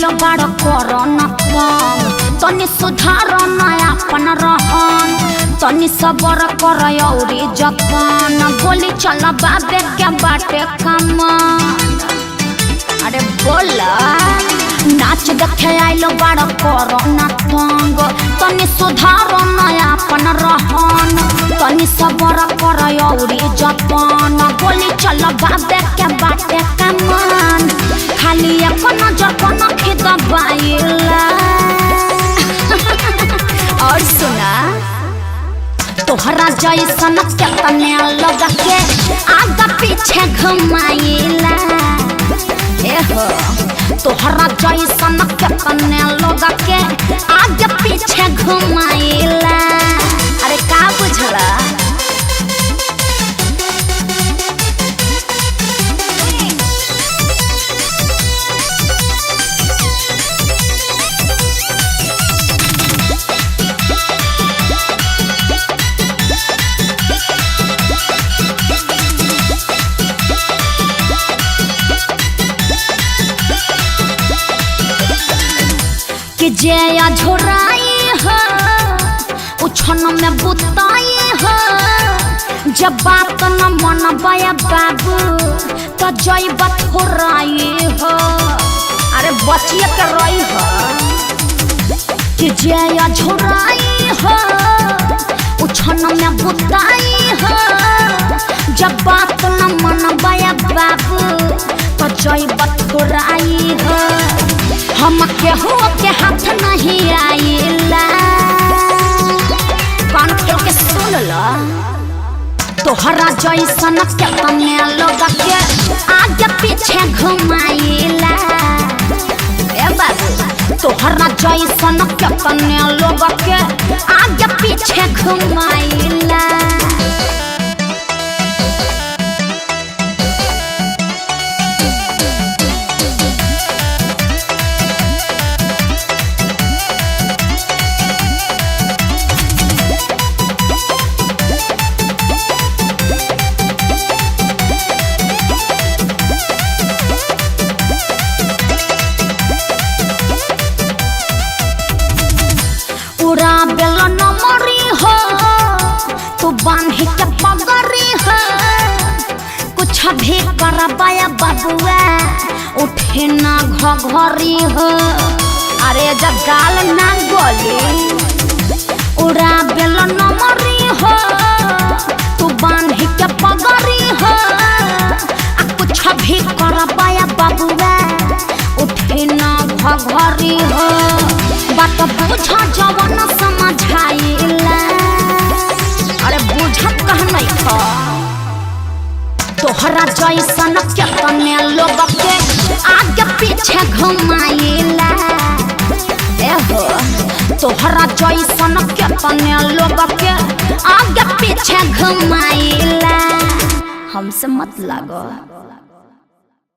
आइलो बड़ कोरोना तनी सुधार नयापन रहन तनी सबर कर औरी जपन बोली चल बाबे के बाटे कमान। अरे बोला नाच देखे आइलो बड़ कोरोना तनी सुधार नयापन रहन तनी सबर कर औरी जपन बोली चल बाबे के बाटे कमान। खाली एक नजर को नखी दबाइला और सुना तोहरा जैसन केतने लगा के आगा पीछे घुमाइला एहो तोहरा जैसन केतने लगा के आगे पीछे घुमाइला। अरे का बुझला कि जे झोराई हो उछन में बुताई हो जब बात न मन बया बाबू तो जैब थोराई हो। अरे बचिए के रही हो कि जे झोराई हो उछन में बुताई हो जब बात न मन बया बाबू तो जैब थोराई हो। हम केहू के हाथ नहीं आइला कान खोल के सुन ला तोहरा जैसन केतने लोग के आगे पीछे घुमाइला। ए बाबू तोहरा जैसन केतने लोग के आगे पीछे घुमाइला। पूरा बेलो न मरी हो तू बांधी के पगरी हो कुछ भी करबाया बबुआ उठे ना घघरी हो। अरे जब गाल ना गोली उड़ा बेलो न मरी हो तू बांधी के पगरी हो कुछ भी करबाया बबुआ उठे ना घघरी हो। बात बुझा जवन समझाइला। अरे बुझत कह नहीं था तोहरा जैसन केतने लोग के आगे पीछे घुमाइला। एहो तोहरा जैसन केतने लोग के आगे पीछे घुमाइला। हमसे मत लागो।